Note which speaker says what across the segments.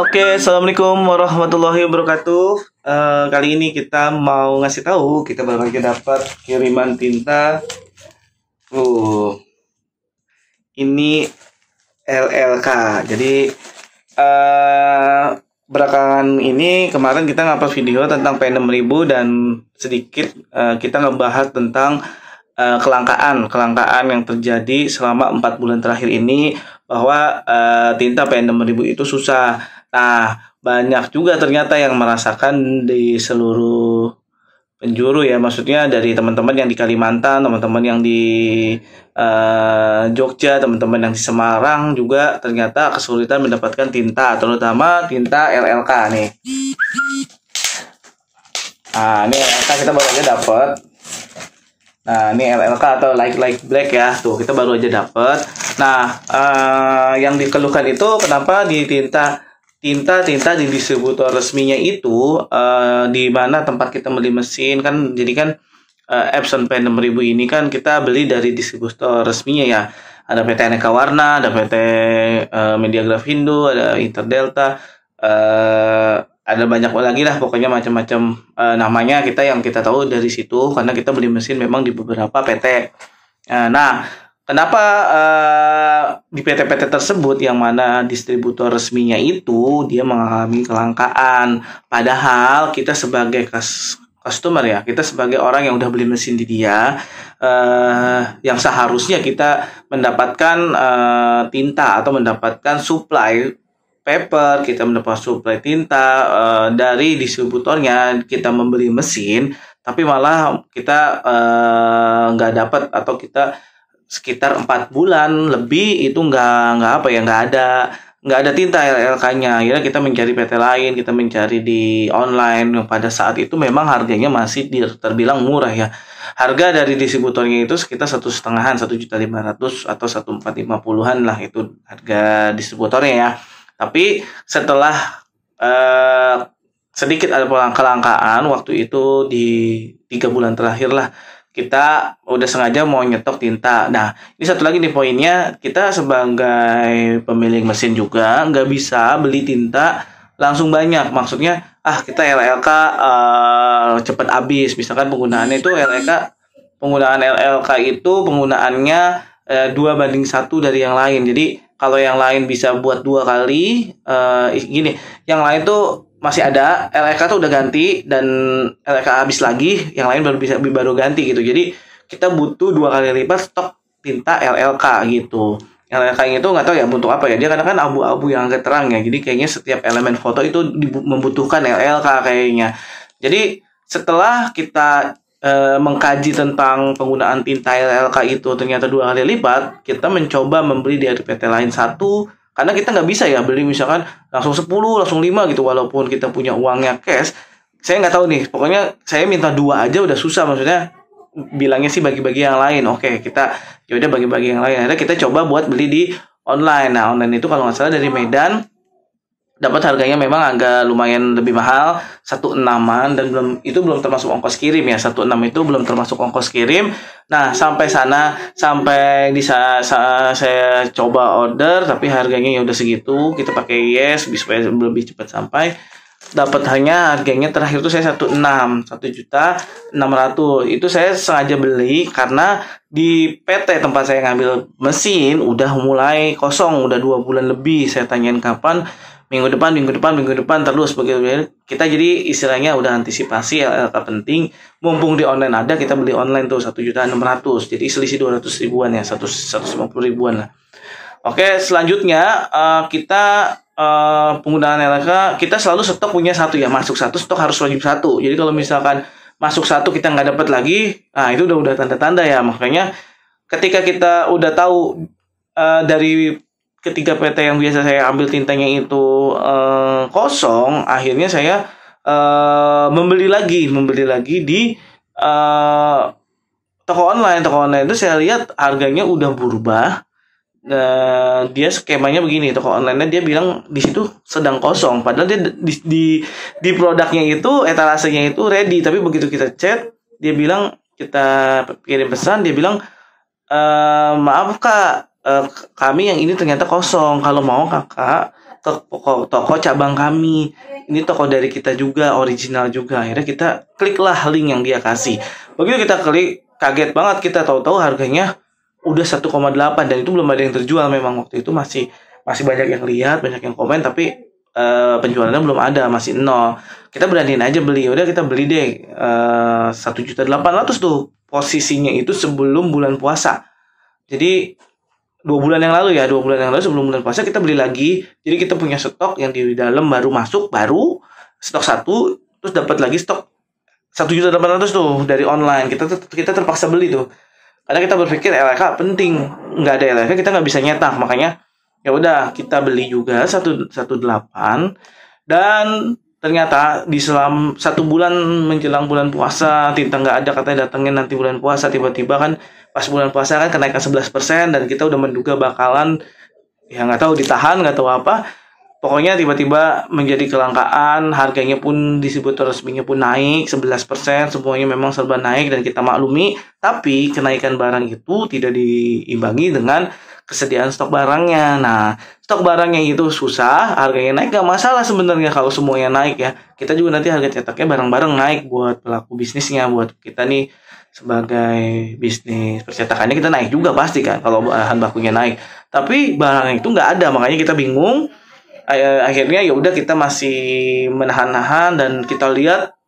Speaker 1: Oke, assalamualaikum warahmatullahi wabarakatuh. Kali ini kita mau ngasih tahu kita baru aja dapat kiriman tinta. Ini LLK. Jadi belakangan ini kemarin kita ngupload video tentang P6000 dan sedikit kita ngebahas tentang kelangkaan yang terjadi selama 4 bulan terakhir ini, bahwa tinta P6000 itu susah. Nah, banyak juga ternyata yang merasakan di seluruh penjuru ya, maksudnya dari teman-teman yang di Kalimantan, teman-teman yang di Jogja, teman-teman yang di Semarang juga ternyata kesulitan mendapatkan tinta, terutama tinta LLK nih. Nah, ini LLK kita baru aja dapat. Nah, ini LLK atau light black ya. Tuh, kita baru aja dapat. Nah, yang dikeluhkan itu kenapa di tinta di distributor resminya itu di mana tempat kita beli mesin kan, jadi kan Epson P6000 ini kan kita beli dari distributor resminya ya. Ada PT Aneka Warna, ada PT Media Grafindo, ada Interdelta, ada banyak lagi lah, pokoknya macam-macam namanya yang kita tahu dari situ karena kita beli mesin memang di beberapa PT. Nah, kenapa di PT-PT tersebut yang mana distributor resminya itu dia mengalami kelangkaan, padahal kita sebagai customer ya, kita sebagai orang yang udah beli mesin di dia, yang seharusnya kita mendapatkan tinta atau mendapatkan supply paper, kita mendapat suplai tinta dari distributornya, kita membeli mesin, tapi malah kita nggak dapat, atau kita sekitar 4 bulan lebih itu nggak ada tinta LLK-nya. Ya, kita mencari PT lain, kita mencari di online yang pada saat itu memang harganya masih terbilang murah ya. Harga dari distributornya itu sekitar 1,5-an, 1.500.000 atau 1.450-an lah itu harga distributornya ya. Tapi setelah sedikit ada kelangkaan waktu itu di 3 bulan terakhir lah, kita udah sengaja mau nyetok tinta. Nah, ini satu lagi nih poinnya, kita sebagai pemilik mesin juga nggak bisa beli tinta langsung banyak. Maksudnya, kita LLK cepat habis. Misalkan penggunaan LLK itu penggunaannya 2:1 dari yang lain. Jadi kalau yang lain bisa buat 2 kali, gini, yang lain tuh masih ada, LLK tuh udah ganti dan LLK habis lagi, yang lain baru ganti gitu. Jadi kita butuh 2 kali lipat stok tinta LLK gitu. LLK itu nggak tahu ya untuk apa ya, dia kadang kan abu-abu yang agak terang ya. Jadi kayaknya setiap elemen foto itu membutuhkan LLK kayaknya. Jadi setelah kita mengkaji tentang penggunaan tinta LLK itu ternyata 2 kali lipat, kita mencoba membeli dari PT lain satu, karena kita nggak bisa ya beli misalkan langsung 10, langsung 5 gitu, walaupun kita punya uangnya cash. Saya nggak tahu nih, pokoknya saya minta 2 aja udah susah, maksudnya bilangnya sih bagi-bagi yang lain. Oke, kita yaudah bagi-bagi yang lain. Akhirnya kita coba buat beli di online. Nah, online itu kalau nggak salah dari Medan, dapat harganya memang agak lumayan lebih mahal, 1,6-an, dan belum termasuk ongkos kirim ya. 1,6 itu belum termasuk ongkos kirim. Nah, sampai saya coba order tapi harganya ya udah segitu. Kita pakai Yes supaya lebih cepat sampai. Dapat harganya terakhir tuh saya 1,6, 1.600.000. Itu saya sengaja beli karena di PT tempat saya ngambil mesin udah mulai kosong, udah 2 bulan lebih. Saya tanyain kapan, minggu depan terus begitu. Kita jadi istilahnya udah antisipasi LLK penting, mumpung di online ada, kita beli online tuh 1.600.000. Jadi selisih 200 ribuan ya, 150 ribuan lah. Oke, selanjutnya kita penggunaan LLK, kita selalu stok punya satu ya, masuk satu stok harus wajib satu. Jadi kalau misalkan masuk satu kita nggak dapat lagi, itu udah tanda-tanda ya. Makanya ketika kita udah tahu dari ketiga PT yang biasa saya ambil tintanya itu kosong, akhirnya saya membeli lagi di toko online. Toko online itu saya lihat harganya udah berubah. Dia skemanya begini, toko online-nya dia bilang di situ sedang kosong, padahal dia di produknya itu, etalasenya itu ready, tapi begitu kita chat, dia bilang, kita kirim pesan, dia bilang maaf kak, kami yang ini ternyata kosong. Kalau mau kakak ke toko cabang kami. Ini toko dari kita juga, original juga. Akhirnya kita kliklah link yang dia kasih. Begitu kita klik, kaget banget kita tahu-tahu harganya udah 1,8 dan itu belum ada yang terjual. Memang waktu itu masih banyak yang lihat, banyak yang komen, tapi penjualannya belum ada, masih nol. Kita beraniin aja beli. Udah kita beli deh 1.800.000 tuh. Posisinya itu sebelum bulan puasa. Jadi 2 bulan yang lalu sebelum bulan puasa kita beli lagi. Jadi kita punya stok yang di dalam baru masuk, baru stok 1, terus dapat lagi stok 1.800.000 tuh dari online. Kita terpaksa beli tuh. Karena kita berpikir LRK penting. Nggak ada LRK kita nggak bisa nyetak. Makanya ya udah kita beli juga 1.8, dan ternyata di selam 1 bulan menjelang bulan puasa, tinta nggak ada, katanya datangin nanti bulan puasa. Tiba-tiba kan pas bulan puasa kan kenaikan 11% dan kita udah menduga bakalan ya nggak tahu ditahan, nggak tahu apa. Pokoknya tiba-tiba menjadi kelangkaan, harganya pun distributor resminya pun naik 11%, semuanya memang serba naik dan kita maklumi. Tapi kenaikan barang itu tidak diimbangi dengan kesediaan stok barangnya. Nah, stok barangnya itu susah, harganya naik gak masalah sebenarnya kalau semuanya naik ya. Kita juga nanti harga cetaknya bareng-bareng naik buat pelaku bisnisnya, buat kita nih sebagai bisnis percetakannya kita naik juga pasti kan kalau bahan bakunya naik. Tapi barang itu nggak ada, makanya kita bingung. Akhirnya ya udah kita masih menahan-nahan dan kita lihat,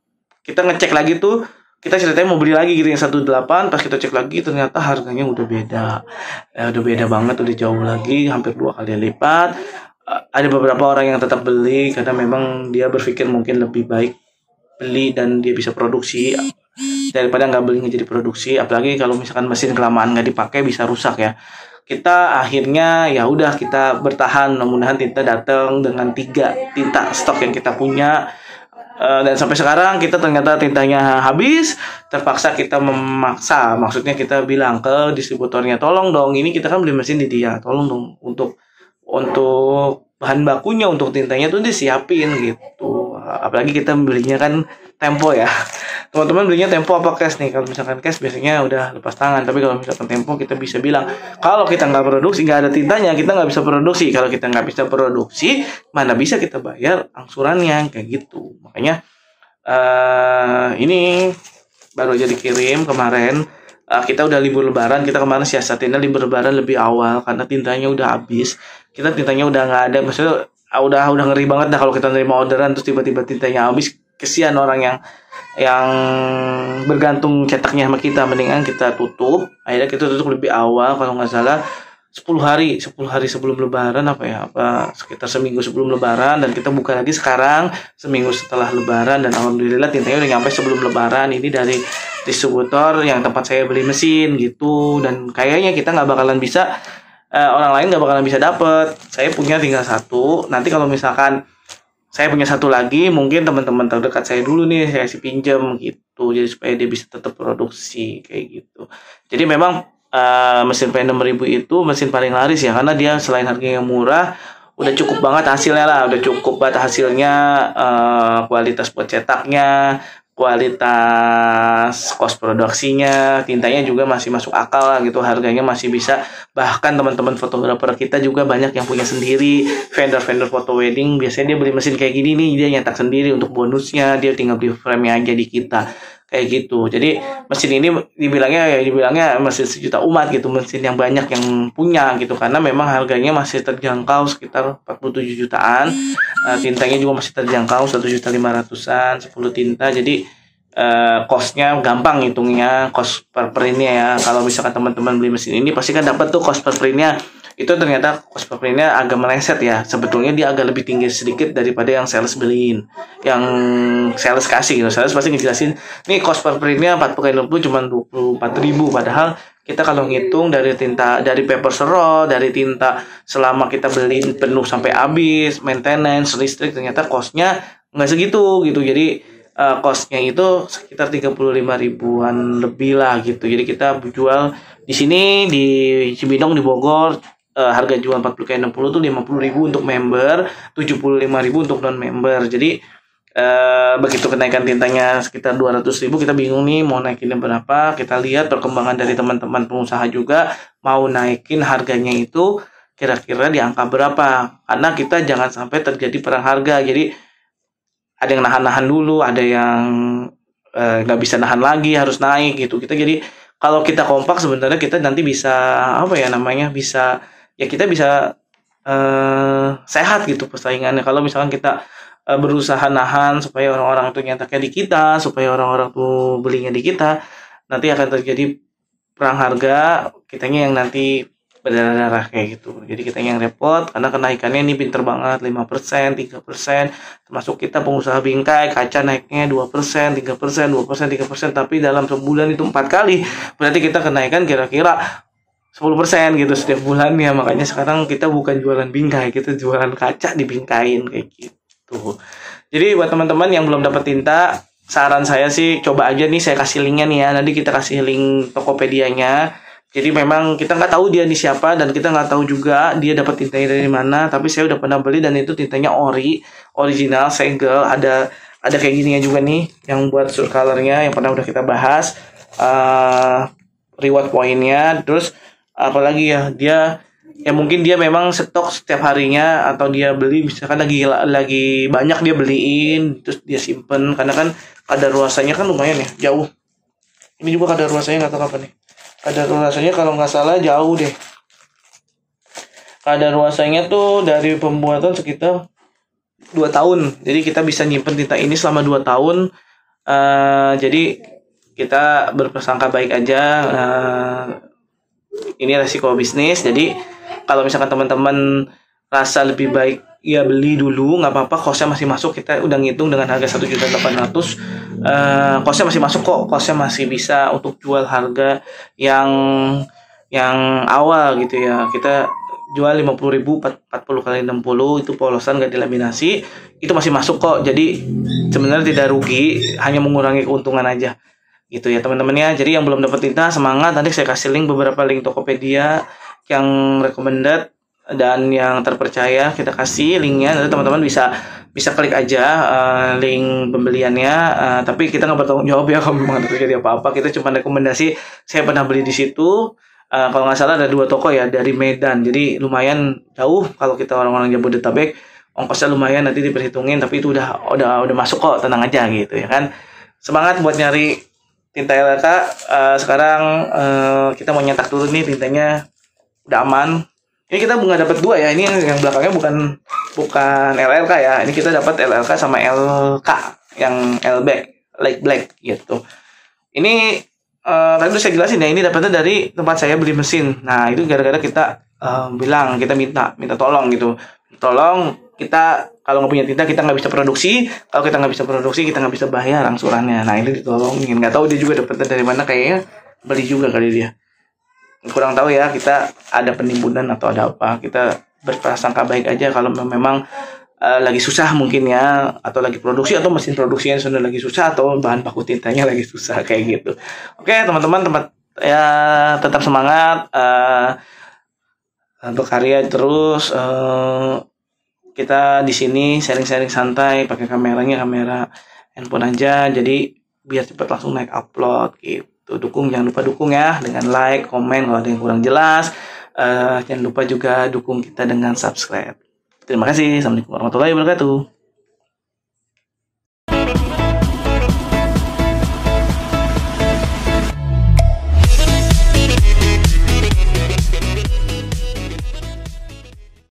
Speaker 1: kita ngecek lagi tuh. Kita ceritanya mau beli lagi gitu yang 1.8, pas kita cek lagi ternyata harganya udah beda. Udah beda banget, udah jauh lagi, hampir 2 kali lipat. Ada beberapa orang yang tetap beli karena memang dia berpikir mungkin lebih baik beli dan dia bisa produksi daripada nggak beli nggak jadi produksi. Apalagi kalau misalkan mesin kelamaan nggak dipakai bisa rusak ya. Kita akhirnya ya udah kita bertahan, mudah-mudahan tinta datang dengan 3 tinta stok yang kita punya. Dan sampai sekarang kita ternyata tintanya habis, terpaksa kita memaksa, maksudnya kita bilang ke distributornya, tolong dong, ini kita kan beli mesin di dia, tolong dong untuk bahan bakunya, untuk tintanya tuh disiapin gitu. Apalagi kita belinya kan Tempo ya. Teman-teman belinya Tempo apa cash nih? Kalau misalkan cash biasanya udah lepas tangan, tapi kalau misalkan Tempo kita bisa bilang, kalau kita nggak produksi, nggak ada tintanya, kita nggak bisa produksi. Kalau kita nggak bisa produksi, mana bisa kita bayar angsurannya, kayak gitu. Makanya ini baru aja dikirim kemarin. Kita udah libur lebaran, kita kemarin siasatinnya libur lebaran lebih awal karena tintanya udah habis. Kita tintanya udah nggak ada, maksudnya udah ngeri banget dah kalau kita nerima orderan terus tiba-tiba tintanya habis. Kesian orang yang bergantung cetaknya sama kita, mendingan kita tutup. Akhirnya kita tutup lebih awal, kalau nggak salah 10 hari sebelum lebaran sekitar seminggu sebelum lebaran, dan kita buka lagi sekarang seminggu setelah lebaran, dan alhamdulillah tintanya udah nyampe sebelum lebaran. Ini dari distributor yang tempat saya beli mesin gitu, dan kayaknya kita nggak bakalan bisa, orang lain nggak bakalan bisa dapet. Saya punya tinggal 1, nanti kalau misalkan saya punya 1 lagi, mungkin teman-teman terdekat saya dulu nih saya kasih pinjam gitu, jadi supaya dia bisa tetap produksi kayak gitu. Jadi memang mesin P6000 itu mesin paling laris ya, karena dia selain harganya murah, udah cukup banget hasilnya lah, udah cukup banget hasilnya, kualitas buat cetaknya, kualitas cost produksinya, tintanya juga masih masuk akal lah gitu, harganya masih bisa. Bahkan teman-teman fotografer kita juga banyak yang punya sendiri, vendor foto wedding biasanya dia beli mesin kayak gini nih, dia nyetak sendiri untuk bonusnya, dia tinggal beli frame-nya aja di kita kayak gitu. Jadi mesin ini dibilangnya mesin sejuta umat gitu, mesin yang banyak yang punya gitu, karena memang harganya masih terjangkau sekitar 47 jutaan. Tintanya juga masih terjangkau 1.500.000-an 10 tinta. Jadi cost-nya gampang hitungnya, cost per printnya ya. Kalau misalkan teman-teman beli mesin ini pasti kan dapat tuh cost per printnya. Itu ternyata cost per printnya agak meleset ya. Sebetulnya dia agak lebih tinggi sedikit daripada yang sales beliin, yang sales kasih gitu. Sales pasti ngejelasin nih cost per printnya 40x60 cuma 24.000, padahal kita kalau ngitung dari tinta, dari paper roll, dari tinta selama kita beli penuh sampai habis, maintenance, listrik, ternyata cost-nya nggak segitu gitu. Jadi cost-nya itu sekitar 35.000-an lebih lah gitu. Jadi kita jual di sini di Cibinong di Bogor, harga jual 40x60 tuh 50.000 untuk member, 75.000 untuk non member. Jadi begitu kenaikan tintanya sekitar 200.000, kita bingung nih mau naikinnya berapa. Kita lihat perkembangan dari teman-teman pengusaha juga mau naikin harganya itu kira-kira di angka berapa, karena kita jangan sampai terjadi perang harga. Jadi ada yang nahan-nahan dulu, ada yang nggak bisa nahan lagi, harus naik gitu. Kita jadi kalau kita kompak sebenarnya kita nanti bisa apa ya namanya, bisa ya kita bisa sehat gitu persaingannya. Kalau misalkan kita berusaha nahan supaya orang-orang tuh nyetaknya di kita, supaya orang-orang tuh belinya di kita, nanti akan terjadi perang harga, kitanya yang nanti berdarah-darah kayak gitu. Jadi kita yang repot karena kenaikannya ini pinter banget, 5%, 3%, termasuk kita pengusaha bingkai, kaca naiknya 2%, 3%, 2%, 3%, tapi dalam sebulan itu 4 kali. Berarti kita kenaikan kira-kira 10% gitu setiap bulannya. Makanya sekarang kita bukan jualan bingkai, kita jualan kaca dibingkain kayak gitu. Jadi buat teman-teman yang belum dapat tinta, saran saya sih coba aja nih, saya kasih linknya nih ya. Nanti kita kasih link Tokopedia-nya. Jadi memang kita nggak tahu dia ini siapa, dan kita nggak tahu juga dia dapat tintanya dari mana. Tapi saya udah pernah beli dan itu tintanya original, segel. Ada kayak gininya juga nih, yang buat sur colornya yang pernah udah kita bahas. Reward poinnya, terus apalagi ya, dia ya mungkin dia memang stok setiap harinya, atau dia beli misalkan lagi banyak dia beliin, terus dia simpen karena kan kadaluarsanya kan lumayan ya, jauh. Ini juga kadaluarsanya nggak tahu kapan nih. Kadaluarsanya kalau nggak salah jauh deh. Kadaluarsanya tuh dari pembuatan sekitar 2 tahun. Jadi kita bisa nyimpen tinta ini selama 2 tahun. Jadi kita berprasangka baik aja. Ini resiko bisnis. Jadi kalau misalkan teman-teman rasa lebih baik ya beli dulu, nggak apa-apa, kosnya masih masuk. Kita udah ngitung dengan harga 1.800.000, kosnya masih masuk kok, kosnya masih bisa untuk jual harga yang awal gitu ya. Kita jual 50.000 40 kali 60 itu polosan nggak dilaminasi, itu masih masuk kok. Jadi sebenarnya tidak rugi, hanya mengurangi keuntungan aja gitu ya teman-teman ya. Jadi yang belum dapat tinta semangat, nanti saya kasih beberapa link Tokopedia yang recommended dan yang terpercaya, kita kasih linknya. Nanti teman-teman bisa klik aja link pembeliannya, tapi kita nggak bertanggung jawab ya kalau memang terjadi apa-apa. Kita cuma rekomendasi, saya pernah beli di situ. Kalau nggak salah ada 2 toko ya dari Medan, jadi lumayan jauh. Kalau kita orang-orang Jabodetabek, ongkosnya lumayan, nanti diperhitungin, tapi itu udah masuk kok, tenang aja gitu ya kan. Semangat buat nyari tinta LLK. Sekarang kita mau nyetak dulu nih tintanya, udah aman. Ini kita nggak dapat 2 ya, ini yang belakangnya bukan LLK ya. Ini kita dapat LLK sama LK yang light black gitu. Ini tadi udah saya jelasin ya, ini dapatnya dari tempat saya beli mesin. Nah itu gara-gara kita bilang, kita minta tolong gitu. Tolong, kita kalau nggak punya tinta kita nggak bisa produksi. Kalau kita nggak bisa produksi, kita nggak bisa bayar angsurannya. Nah ini ditolongin. Nggak tahu dia juga dapatnya dari mana, kayaknya beli juga kali dia. Kurang tahu ya, kita ada penimbunan atau ada apa. Kita berprasangka baik aja kalau memang lagi susah mungkin ya, atau lagi produksi, atau mesin produksinya sudah lagi susah, atau bahan baku tintanya lagi susah kayak gitu. Oke teman-teman, tetap semangat untuk karya terus. Kita di sini sharing-sharing santai, pakai kamera handphone aja, jadi biar cepat langsung naik upload gitu. Jangan lupa dukung ya dengan like, komen kalau ada yang kurang jelas. Jangan lupa juga dukung kita dengan subscribe. Terima kasih. Assalamualaikum warahmatullahi wabarakatuh.